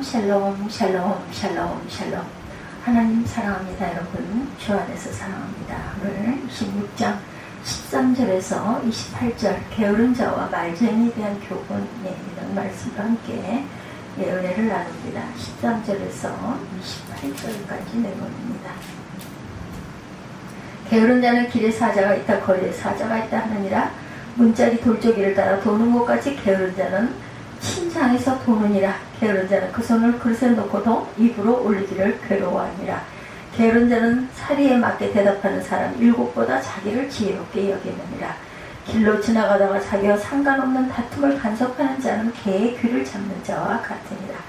샬롬 샬롬 샬롬 샬롬. 하나님 사랑합니다. 여러분 주 안에서 사랑합니다. 오늘 26장 13절에서 28절 게으른 자와 말쟁이에 대한 교훈, 이런 말씀과 함께 은혜를 나눕니다. 13절에서 28절까지 내용입니다. 게으른 자는 길에 사자가 있다 거리에 사자가 있다 하느니라. 문짝이 돌조기를 따라 도는 것 같이 게으른 자는 침상에서 도느니라. 게으른 자는 그 손을 그릇에 놓고도 입으로 올리기를 괴로워하니라. 게으른 자는 사리에 맞게 대답하는 사람 일곱보다 자기를 지혜롭게 여기느니라. 길로 지나가다가 자기와 상관없는 다툼을 간섭하는 자는 개의 귀를 잡는 자와 같으니라.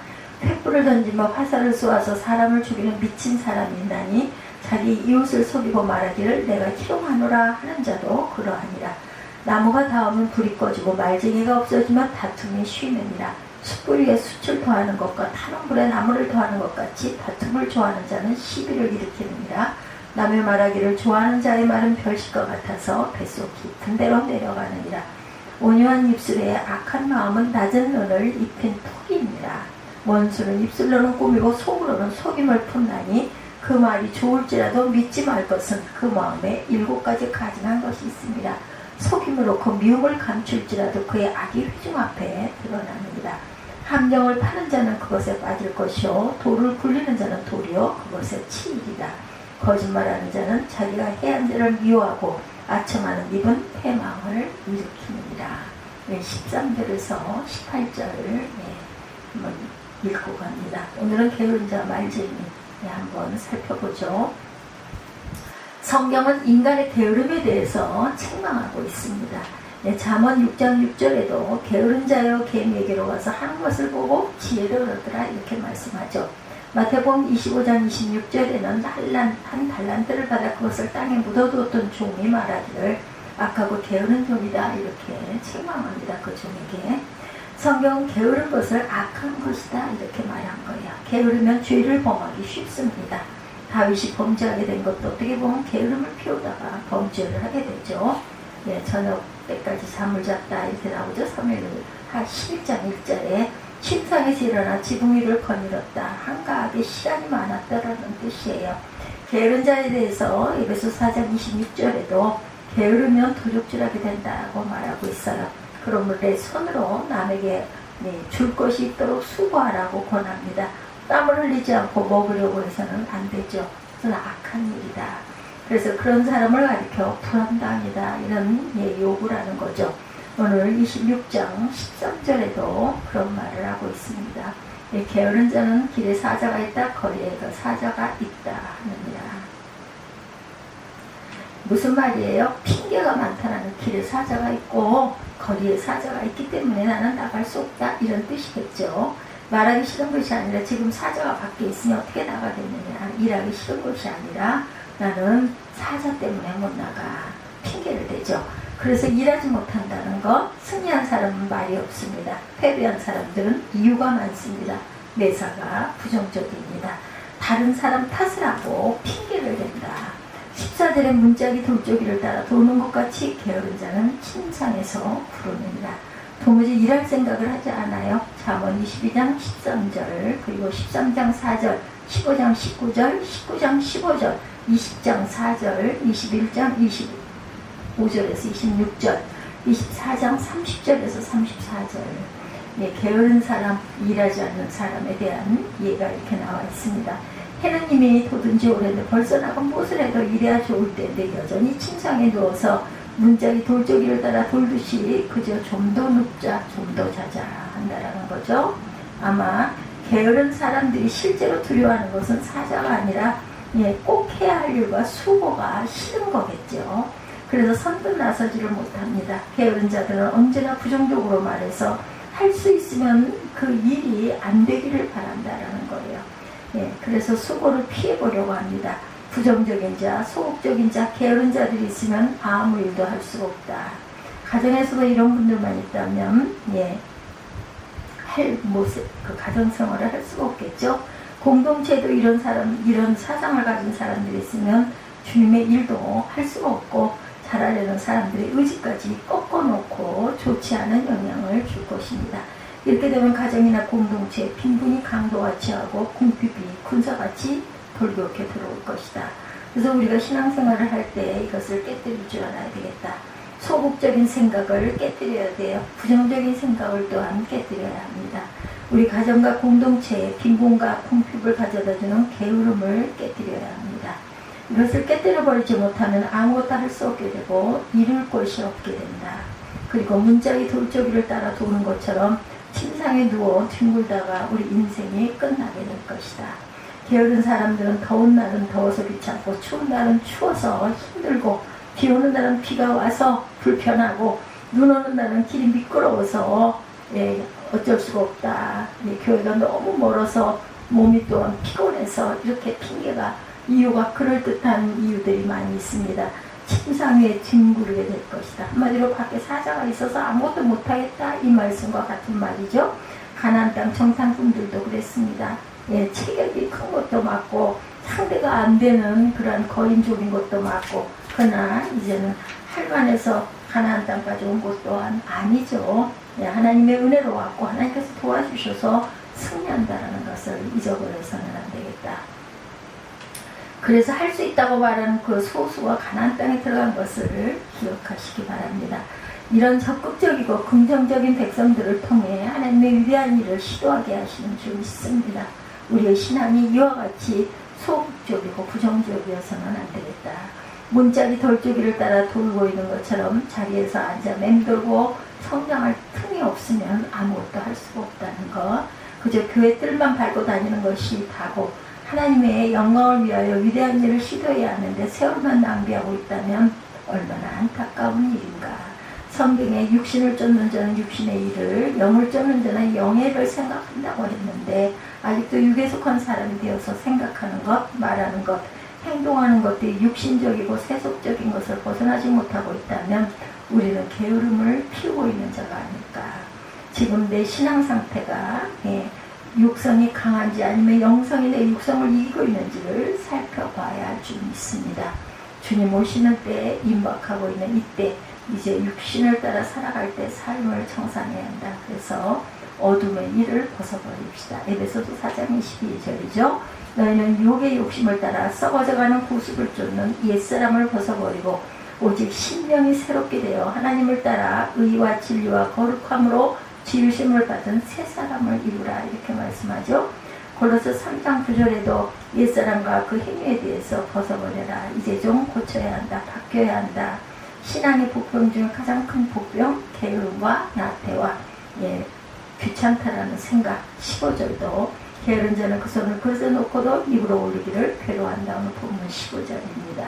횃불을 던지며 화살을 쏘아서 사람을 죽이는 미친 사람이 있나니 자기 이웃을 속이고 말하기를 내가 희롱하노라 하는 자도 그러하니라. 나무가 닿으면 불이 꺼지고 말쟁이가 없어지면 다툼이 쉬느니라. 숯불 위에 숯을 더하는 것과 타는 불에 나무를 더하는 것 같이 다툼을 좋아하는 자는 시비를 일으키느니라. 남의 말하기를 좋아하는 자의 말은 별식과 같아서 뱃속 깊은 데로 내려가느니라. 온유한 입술에 악한 마음은 낮은 눈을 입힌 톡이니라. 원수는 입술로는 꾸미고 속으로는 속임을 푼다니 그 말이 좋을지라도 믿지 말 것은 그 마음에 7가지 가증한 것이 있습니다. 속임으로 그 미움을 감출지라도 그의 악이 회중 앞에 드러나느니라. 함정을 파는 자는 그것에 빠질 것이요 돌을 굴리는 자는 돌이요 그것에 치이리라. 거짓말하는 자는 자기가 해한 죄를 미워하고 아첨하는 입은 패망을 일으키느니라. 13절에서 18절을 한번 읽고 갑니다. 오늘은 게으른 자 말쟁이 한번 살펴보죠. 성경은 인간의 게으름에 대해서 책망하고 있습니다. 잠언 6장 6절에도 게으른 자여 개미에게로 가서 하는 것을 보고 지혜를 얻으라 이렇게 말씀하죠. 마태복음 25장 26절에는 한 달란트를 받아 그것을 땅에 묻어두었던 종이 말하기를 악하고 게으른 종이다 이렇게 책망합니다. 그 종에게. 성경은 게으른 것을 악한 것이다 이렇게 말한 거예요. 게으르면 죄를 범하기 쉽습니다. 다윗이 범죄하게 된 것도 어떻게 보면 게으름을 피우다가 범죄를 하게 되죠. 저녁 때까지 잠을 잤다 이렇게 나오죠. 3일 11장 1절에 침상에서 일어나 지붕 위를 거닐었다. 한가하게 시간이 많았다라는 뜻이에요. 게으른 자에 대해서 에베소 4장 26절에도 게으르면 도둑질하게 된다고 말하고 있어요. 그러므로 내 손으로 남에게 줄 것이 있도록 수고하라고 권합니다. 땀을 흘리지 않고 먹으려고 해서는 안 되죠. 그건 악한 일이다. 그래서 그런 사람을 가리켜 불암당이다 이런 요구를 하는 거죠. 오늘 26장 13절에도 그런 말을 하고 있습니다. 게으른 자는 길에 사자가 있다 거리에 사자가 있다 하느니라. 무슨 말이에요? 핑계가 많다는 길에 사자가 있고 거리에 사자가 있기 때문에 나는 나갈 수 없다 이런 뜻이겠죠. 말하기 싫은 것이 아니라 지금 사자가 밖에 있으면 어떻게 나가겠느냐. 일하기 싫은 것이 아니라 나는 사자 때문에 못 나가. 핑계를 대죠. 그래서 일하지 못한다는 것. 승리한 사람은 말이 없습니다. 패배한 사람들은 이유가 많습니다. 매사가 부정적입니다. 다른 사람 탓을 하고 핑계를 댄다. 14절에 문짝이 돌조기를 따라 도는 것 같이 게으른 자는 침상에서 구르느니라. 도무지 일할 생각을 하지 않아요. 잠언 22장 13절 그리고 13장 4절 15장 19절 19장 15절 20장 4절 21장 25절에서 26절 24장 30절에서 34절 게으른 사람, 일하지 않는 사람에 대한 예가 이렇게 나와 있습니다. 해는 이미 돋은 지 오래인데 벌써 나가 무엇을 해도 이래야 좋을 때인데 여전히 침상에 누워서 문짝이 돌조기를 따라 돌듯이 그저 좀 더 눕자 좀 더 자자 한다라는 거죠. 아마 게으른 사람들이 실제로 두려워하는 것은 사자가 아니라 꼭 해야 할 일과 수고가 싫은 거겠죠. 그래서 선뜻 나서지를 못합니다. 게으른 자들은 언제나 부정적으로 말해서 할 수 있으면 그 일이 안 되기를 바란다라는 거예요. 그래서 수고를 피해보려고 합니다. 부정적인 자, 소극적인 자, 게으른 자들이 있으면 아무 일도 할 수가 없다. 가정에서도 이런 분들만 있다면 그 가정생활을 할 수가 없겠죠. 공동체도 이런 사상을 가진 사람들이 있으면 주님의 일도 할 수가 없고 잘하려는 사람들의 의지까지 꺾어놓고 좋지 않은 영향을 줄 것입니다. 이렇게 되면 가정이나 공동체에 빈곤이 강도가 취하고 궁핍이 군사같이 돌격해 들어올 것이다. 그래서 우리가 신앙생활을 할 때 이것을 깨뜨릴 줄 알아야 되겠다. 소극적인 생각을 깨뜨려야 돼요. 부정적인 생각을 또한 깨뜨려야 합니다. 우리 가정과 공동체에 빈곤과 궁핍을 가져다주는 게으름을 깨뜨려야 합니다. 이것을 깨뜨려버리지 못하면 아무것도 할 수 없게 되고 이룰 것이 없게 된다. 그리고 문짝이 돌조기를 따라 도는 것처럼 침상에 누워 뒹굴다가 우리 인생이 끝나게 될 것이다. 게으른 사람들은 더운 날은 더워서 귀찮고 추운 날은 추워서 힘들고 비 오는 날은 비가 와서 불편하고 눈 오는 날은 길이 미끄러워서 어쩔 수가 없다. 교회가 너무 멀어서 몸이 또한 피곤해서 이렇게 핑계가 이유가 그럴듯한 이유들이 많이 있습니다. 침상 위에 뒹구르게 될 것이다. 한마디로 밖에 사자가 있어서 아무것도 못하겠다 이 말씀과 같은 말이죠. 가나안 땅 정탐꾼들도 그랬습니다. 체격이 큰 것도 맞고 상대가 안 되는 그러한 거인족인 것도 맞고 그러나 이제는 할만해서 가나안 땅까지 온 것 또한 아니죠. 하나님의 은혜로 왔고 하나님께서 도와주셔서 승리한다라는 것을 잊어버려서는 안 되겠다. 그래서 할 수 있다고 말하는 그 소수가 가나안 땅에 들어간 것을 기억하시기 바랍니다. 이런 적극적이고 긍정적인 백성들을 통해 하나님의 위대한 일을 시도하게 하시는 줄 믿습니다. 우리의 신앙이 이와 같이 소극적이고 부정적이어서는 안 되겠다. 문짝이 돌조기를 따라 돌고 있는 것처럼 자리에서 앉아 맴돌고 성장할 틈이 없으면 아무것도 할 수가 없다는 것. 그저 교회 뜰만 밟고 다니는 것이 다고 하나님의 영광을 위하여 위대한 일을 시도해야 하는데 세월만 낭비하고 있다면 얼마나 안타까운 일인가. 성경에 육신을 쫓는 자는 육신의 일을, 영을 쫓는 자는 영의 일을 생각한다고 했는데 아직도 육에 속한 사람이 되어서 생각하는 것, 말하는 것, 행동하는 것들이 육신적이고 세속적인 것을 벗어나지 못하고 있다면 우리는 게으름을 피우고 있는 자가 아닐까. 지금 내 신앙 상태가 육성이 강한지 아니면 영성이 내 육성을 이기고 있는지를 살펴봐야 할 줄 믿습니다. 주님 오시는 때에 임박하고 있는 이때 이제 육신을 따라 살아갈 때 삶을 청산해야 한다. 그래서 어둠의 일을 벗어버립시다. 에베소서 4장 22절이죠. 너희는 육의 욕심을 따라 썩어져가는 구습을 쫓는 옛사람을 벗어버리고 오직 신령이 새롭게 되어 하나님을 따라 의와 진리와 거룩함으로 지으심을 받은 새 사람을 이루라 이렇게 말씀하죠. 골로새 3장 9절에도 옛사람과 그 행위에 대해서 벗어버려라. 이제 좀 고쳐야 한다. 바뀌어야 한다. 신앙의 복병 중 가장 큰 복병 게으름과 나태와 귀찮다라는 생각. 15절도 게으른 자는 그 손을 그릇에 놓고도 입으로 올리기를 괴로워한다는 본문 15절입니다.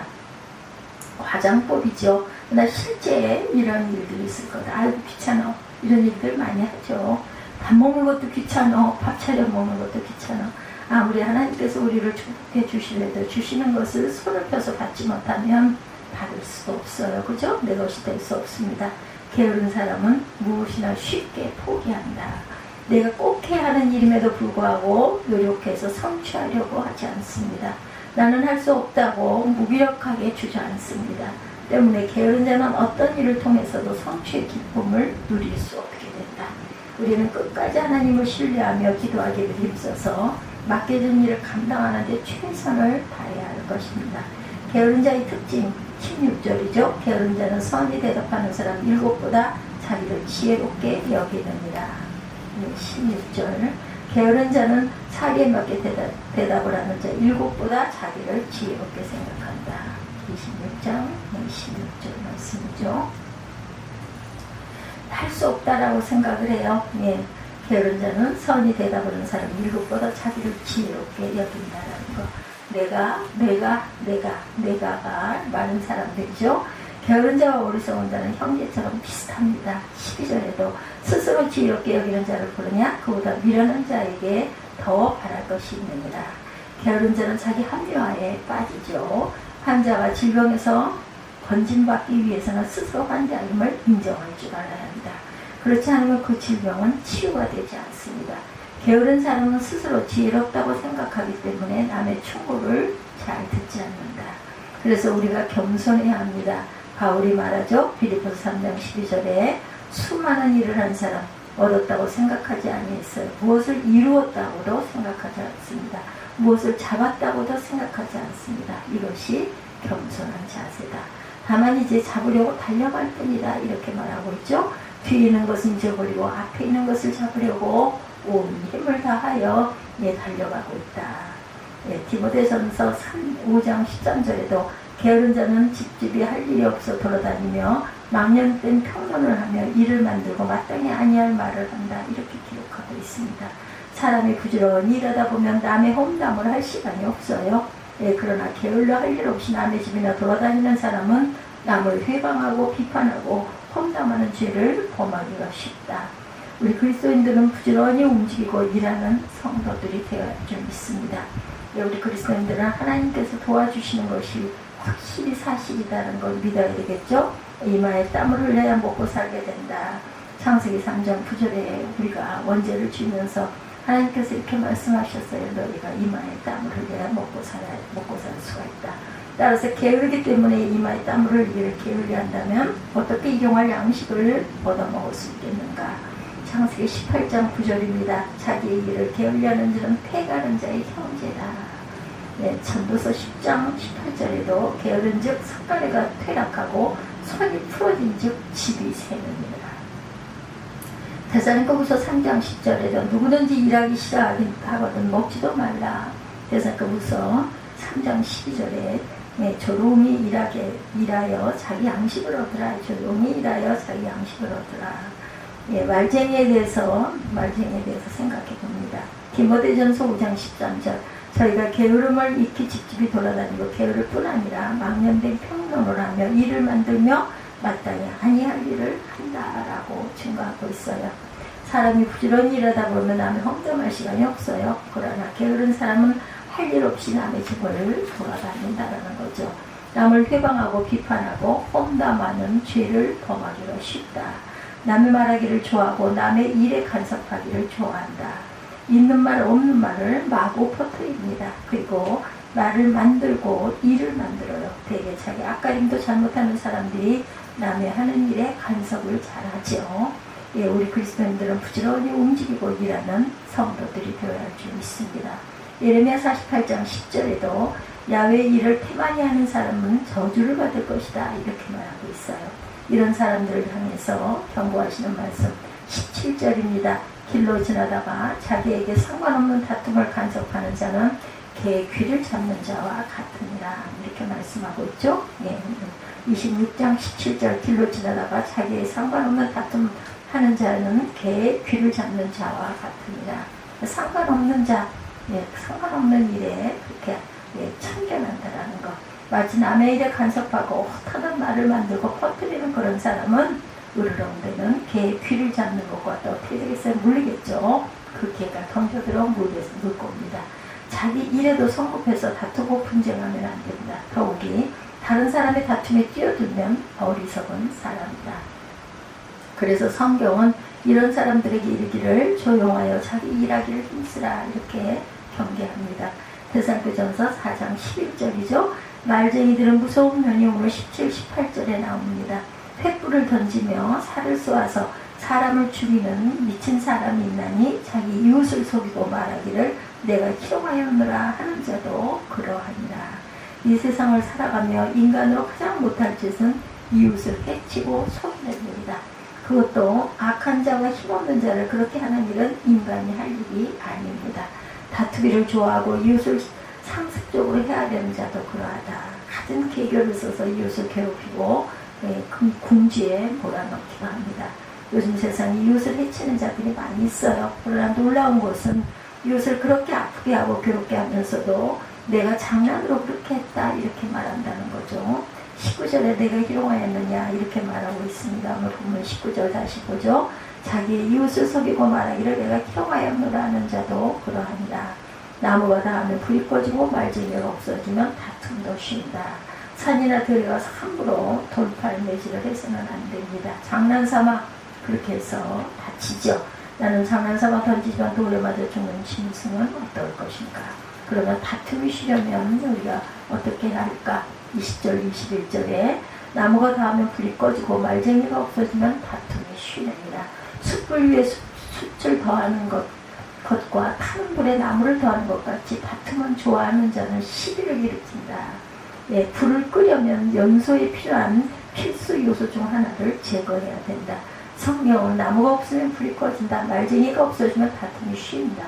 과장법이죠. 그러나 실제 이런 일들이 있을 거다. 아이고 귀찮아. 이런 일들 많이 하죠. 밥 먹는 것도 귀찮아. 밥 차려 먹는 것도 귀찮아. 우리 하나님께서 우리를 축복해 주시려도 주시는 것을 손을 펴서 받지 못하면 받을 수도 없어요. 그죠? 내 것이 될 수 없습니다. 게으른 사람은 무엇이나 쉽게 포기한다. 내가 꼭 해야 하는 일임에도 불구하고 노력해서 성취하려고 하지 않습니다. 나는 할 수 없다고 무기력하게 주저앉습니다. 때문에 게으른 자는 어떤 일을 통해서도 성취의 기쁨을 누릴 수 없게 된다. 우리는 끝까지 하나님을 신뢰하며 기도하기를 힘써서 맡겨진 일을 감당하는 데 최선을 다해야 할 것입니다. 게으른 자의 특징 16절이죠. 게으른 자는 선이 대답하는 사람 7보다 자기를 지혜롭게 여기느니라. 16절 게으른 자는 사리에 맞게 대답을 하는 자 7보다 자기를 지혜롭게 생각한다. 26장 26절 말씀이죠. 할 수 없다라고 생각을 해요. 게으른 자는 선이 대답하는 사람 7보다 자기를 지혜롭게 여긴다라는 거. 내가가 많은 사람들이죠. 게으른 자와 어리석은 자는 형제처럼 비슷합니다. 12절에도 스스로 지혜롭게 여기는 자를 부르냐 그보다 미련한 자에게 더 바랄 것이 있느니라. 게으른 자는 자기 합리화에 빠지죠. 환자가 질병에서 건진받기 위해서는 스스로 환자임을 인정할 줄 알아야 합니다. 그렇지 않으면 그 질병은 치유가 되지 않습니다. 게으른 사람은 스스로 지혜롭다고 생각하기 때문에 남의 충고를 잘 듣지 않는다. 그래서 우리가 겸손해야 합니다. 바울이 말하죠. 빌립보서 3장 12절에 수많은 일을 한 사람 얻었다고 생각하지 아니했어요. 무엇을 이루었다고도 생각하지 않습니다. 무엇을 잡았다고도 생각하지 않습니다. 이것이 겸손한 자세다. 다만 이제 잡으려고 달려갈 뿐이다. 이렇게 말하고 있죠. 뒤에 있는 것은 잊어버리고 앞에 있는 것을 잡으려고 온 힘을 다하여 달려가고 있다. 디모데전서 5장 13절에도 게으른 자는 집집이 할 일이 없어 돌아다니며 망령된 평론을 하며 일을 만들고 마땅히 아니할 말을 한다. 이렇게 기록하고 있습니다. 사람이 부지런히 일하다 보면 남의 험담을 할 시간이 없어요. 그러나 게을러 할 일 없이 남의 집이나 돌아다니는 사람은 남을 회방하고 비판하고 험담하는 죄를 범하기가 쉽다. 우리 그리스도인들은 부지런히 움직이고 일하는 성도들이 되어야 좀 있습니다. 우리 그리스도인들은 하나님께서 도와주시는 것이 확실히 사실이라는 걸 믿어야 되겠죠. 이마에 땀을 흘려야 먹고 살게 된다. 창세기 3장 9절에 우리가 원죄를 지으면서 하나님께서 이렇게 말씀하셨어요. 너희가 이마에 땀을 흘려야 먹고 살 수가 있다. 따라서 게으르기 때문에 이마에 땀을 흘리기를 게을리 한다면 어떻게 일용할 양식을 얻어먹을 수 있겠는가. 창세기 18장 9절입니다. 자기의 일을 게을리하는 자는 패가는 자의 형제다. 전도서 10장 18절에도 게으른 즉 석가래가 퇴락하고 손이 풀어진 즉 집이 새는이라. 데살로니가후서 3장 10절에도 누구든지 일하기 싫어하거든 먹지도 말라. 데살로니가후서 3장 12절에 조롱이 일하여 자기 양식을 얻으라. 조롱이 일하여 자기 양식을 얻으라. 말쟁이에 대해서 생각해 봅니다. 디모데전서 5장 13절 저희가 게으름을 익히 집집이 돌아다니고 게으를 뿐 아니라 망령된 평론을 하며 일을 만들며 마땅히 아니할 일을 한다라고 증거하고 있어요. 사람이 부지런히 일하다 보면 남의 험담할 시간이 없어요. 그러나 게으른 사람은 할 일 없이 남의 집을 돌아다닌다라는 거죠. 남을 회방하고 비판하고 험담하는 죄를 범하기가 쉽다. 남의 말하기를 좋아하고 남의 일에 간섭하기를 좋아한다. 있는 말 없는 말을 마구 퍼뜨립니다. 그리고 말을 만들고 일을 만들어요. 되게 자기 앞가림도 잘못하는 사람들이 남의 하는 일에 간섭을 잘하죠. 우리 그리스도인들은 부지런히 움직이고 일하는 성도들이 되어야 할 줄 믿습니다. 예레미야 48장 10절에도 야훼의 일을 태만히 하는 사람은 저주를 받을 것이다. 이렇게 말하고 있어요. 이런 사람들을 향해서 경고하시는 말씀 17절입니다. 길로 지나다가 자기에게 상관없는 다툼을 간섭하는 자는 개의 귀를 잡는 자와 같으니라. 이렇게 말씀하고 있죠. 26장 17절 길로 지나다가 자기의 상관없는 다툼하는 자는 개의 귀를 잡는 자와 같으니라. 상관없는 자, 상관없는 일에 그렇게 참견한다라는 것. 마치 남의 일에 간섭하고 헛하는 말을 만들고 퍼뜨리는 그런 사람은 으르렁대는 개의 귀를 잡는 것과 또 어떻게 되겠어요? 물리겠죠. 그 개가 덤벼들어 물 겁니다. 자기 일에도 성급해서 다투고 분쟁하면 안 된다. 더욱이 다른 사람의 다툼에 뛰어들면 어리석은 사람이다. 그래서 성경은 이런 사람들에게 이르기를 조용하여 자기 일하기를 힘쓰라 이렇게 경계합니다. 데살로니가전서 4장 11절이죠. 말쟁이들은 무서운 면이 오늘 17, 18절에 나옵니다. 횃불을 던지며 살을 쏘아서 사람을 죽이는 미친 사람이 있나니 자기 이웃을 속이고 말하기를 내가 희롱하였노라 하는 자도 그러하니라. 이 세상을 살아가며 인간으로 가장 못할 짓은 이웃을 해치고 속이는 일이다. 그것도 악한 자와 힘없는 자를 그렇게 하는 일은 인간이 할 일이 아닙니다. 다투기를 좋아하고 이웃을 상습적으로 헤아리는 자도 그러하다. 같은 계교를 써서 이웃을 괴롭히고 궁지에 몰아넣기도 합니다. 요즘 세상에 이웃을 해치는 자들이 많이 있어요. 그러나 놀라운 것은 이웃을 그렇게 아프게 하고 괴롭게 하면서도 내가 장난으로 그렇게 했다 이렇게 말한다는 거죠. 19절에 내가 희롱하였느냐 이렇게 말하고 있습니다. 오늘 본문 19절 다시 보죠. 자기의 이웃을 속이고 말하기를 내가 희롱하였노라 하는 자도 그러하니라. 나무가 닿으면 불이 꺼지고 말쟁이가 없어지면 다툼도 쉰다. 산이나 들에 가서 함부로 돌팔 매질을 해서는 안 됩니다. 장난삼아 그렇게 해서 다치죠. 나는 장난삼아 던지지만 돌에 맞아 죽는 짐승은 어떨 것인가. 그러나 다툼이 쉬려면 우리가 어떻게 할까. 20절 21절에 나무가 닿으면 불이 꺼지고 말쟁이가 없어지면 다툼이 쉬느니라. 숯불 위에 숯을 더하는 것과 타는 불에 나무를 더하는 것 같이 다툼은 좋아하는 자는 시비를 일으킨다. 예, 불을 끄려면 연소에 필요한 필수 요소 중 하나를 제거해야 된다. 성경은 나무가 없으면 불이 꺼진다. 말쟁이가 없어지면 다툼이 쉰다.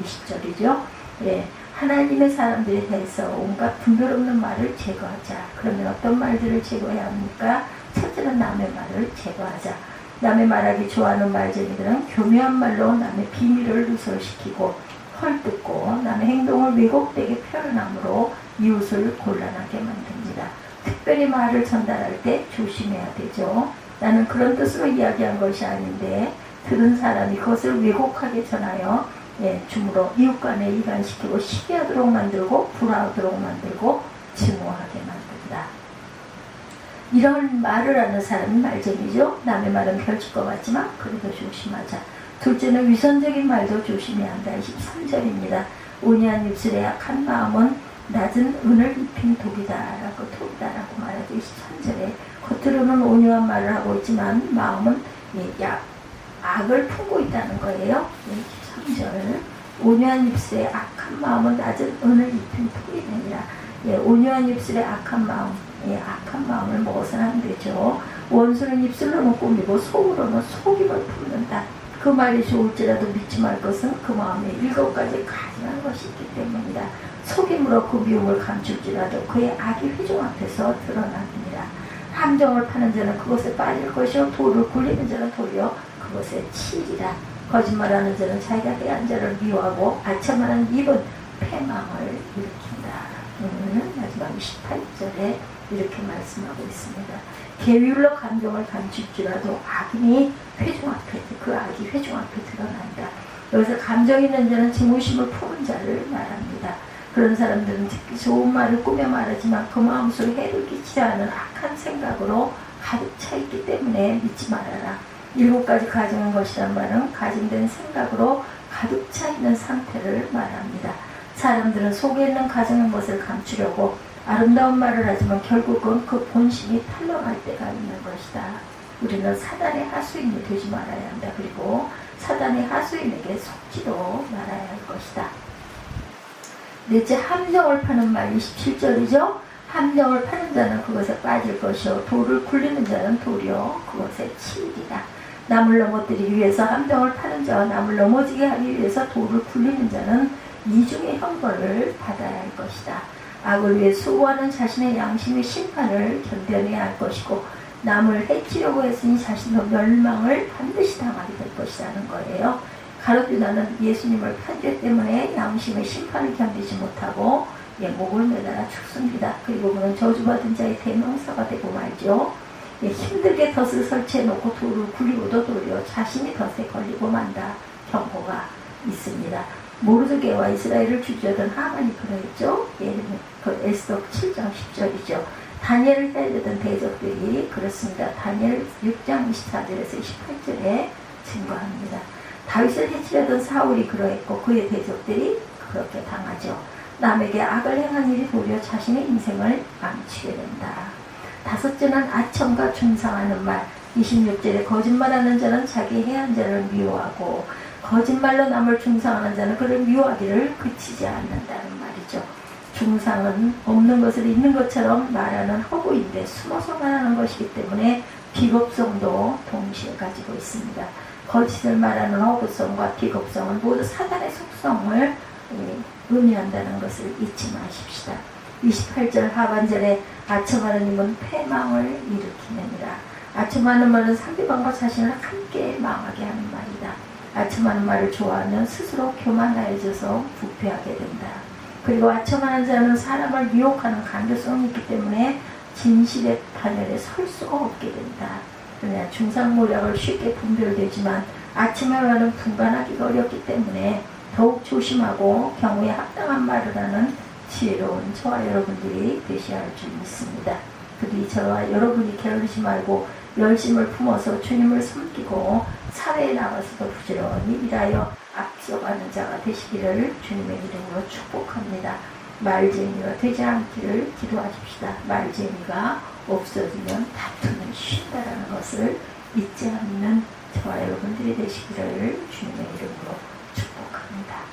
20절이죠. 예, 하나님의 사람들에 대해서 온갖 분별 없는 말을 제거하자. 그러면 어떤 말들을 제거해야 합니까? 첫째는 남의 말을 제거하자. 남의 말하기 좋아하는 말쟁이들은 교묘한 말로 남의 비밀을 누설시키고 헐뜯고 남의 행동을 왜곡되게 표현함으로 이웃을 곤란하게 만듭니다. 특별히 말을 전달할 때 조심해야 되죠. 나는 그런 뜻으로 이야기한 것이 아닌데 들은 사람이 그것을 왜곡하게 전하여 주므로 이웃 간에 이간시키고 시기하도록 만들고 불화하도록 만들고 증오하게 만든다. 이런 말을 하는 사람이 말쟁이죠. 남의 말은 펼칠 것 같지만 그래도 조심하자. 둘째는 위선적인 말도 조심해야 한다. 23절입니다. 온유한 입술에 약한 마음은 낮은 은을 입힌 독이다라고 말하죠. 23절에 겉으로는 온유한 말을 하고 있지만 마음은 악을 품고 있다는 거예요. 23절 온유한 입술에 악한 마음은 낮은 은을 입힌 독이 아니라 온유한 입술에 악한 마음을 먹어서는 안 되죠. 원수는 입술로는 꾸미고 속으로는 속임을 품는다. 그 말이 좋을지라도 믿지 말 것은 그 마음에 7가지 가증한 것이 있기 때문이다. 속임으로 그 미움을 감출지라도 그의 악이 회중 앞에서 드러납니다. 함정을 파는 자는 그것에 빠질 것이요 돌을 굴리는 자는 도리어 그것에 치리라. 거짓말하는 자는 자기가 대한 자를 미워하고 아첨하는 입은 패망을 일으킨다. 마지막 28절에 이렇게 말씀하고 있습니다. 계율로 감정을 감출지라도 악인이 그 악이 회중 앞에 드러난다. 여기서 감정 있는 자는 증오심을 품은 자를 말합니다. 그런 사람들은 듣기 좋은 말을 꾸며 말하지만 그 마음속에 해를 끼치지 않은 악한 생각으로 가득 차 있기 때문에 믿지 말아라. 7가지 가증한 것이란 말은 가증된 생각으로 가득 차 있는 상태를 말합니다. 사람들은 속에 있는 가증한 것을 감추려고 아름다운 말을 하지만 결국은 그 본심이 탄로날 때가 있는 것이다. 우리는 사단의 하수인이 되지 말아야 한다. 그리고 사단의 하수인에게 속지도 말아야 할 것이다. 넷째, 함정을 파는 말 27절이죠. 함정을 파는 자는 그것에 빠질 것이요 돌을 굴리는 자는 도리어 그것에 치리라. 남을 넘어뜨리기 위해서 함정을 파는 자와 남을 넘어지게 하기 위해서 돌을 굴리는 자는 이중의 형벌을 받아야 할 것이다. 악을 위해 수고하는 자신의 양심의 심판을 견뎌내야 할 것이고 남을 해치려고 했으니 자신도 멸망을 반드시 당하게 될 것이라는 거예요. 가룟 유다는 예수님을 편죄 때문에 양심의 심판을 견디지 못하고 목을 매달아 죽습니다. 그리고 그는 저주받은 자의 대명사가 되고 말죠. 힘들게 덫을 설치해놓고 돌을 굴리고도 도리어 자신이 덫에 걸리고 만다 경고가 있습니다. 모르드게와 이스라엘을 주저하던 하만이 그러했죠. 그 에스더 7장 10절이죠. 다니엘을 해야되던 대적들이 그렇습니다. 다니엘 6장 24절에서 28절에 증거합니다. 다윗을 해치려던 사울이 그러했고 그의 대적들이 그렇게 당하죠. 남에게 악을 행한 일이 도리어 자신의 인생을 망치게 된다. 다섯째는 아첨과 중상하는 말. 26절에 거짓말하는 자는 자기 해한 자를 미워하고 거짓말로 남을 중상하는 자는 그를 미워하기를 그치지 않는다는 말이죠. 중상은 없는 것을 있는 것처럼 말하는 허구인데 숨어서 말하는 것이기 때문에 비겁성도 동시에 가지고 있습니다. 거짓을 말하는 허구성과 비겁성은 모두 사단의 속성을 의미한다는 것을 잊지 마십시다. 28절 하반절에 아첨하는 힘은 패망을 일으키느니라. 아첨하는 말은 상대방과 자신을 함께 망하게 하는 말이다. 아첨하는 말을 좋아하면 스스로 교만해져서 부패하게 된다. 그리고 아첨하는 자는 사람을 미혹하는 간교성이 있기 때문에 진실의 반열에 설 수가 없게 된다. 그러나 중상모략을 쉽게 분별되지만 아첨의 말은 분간하기가 어렵기 때문에 더욱 조심하고 경우에 합당한 말을 하는 지혜로운 저와 여러분들이 되셔야 할 줄 믿습니다. 부디 저와 여러분이 게으르지 말고 열심을 품어서 주님을 섬기고 사회에 나가서도 부지런히 일하여 앞서가는 자가 되시기를 주님의 이름으로 축복합니다. 말쟁이가 되지 않기를 기도하십시다. 말쟁이가 없어지면 다툼은 쉰다라는 것을 잊지 않는 저와 여러분들이 되시기를 주님의 이름으로 축복합니다.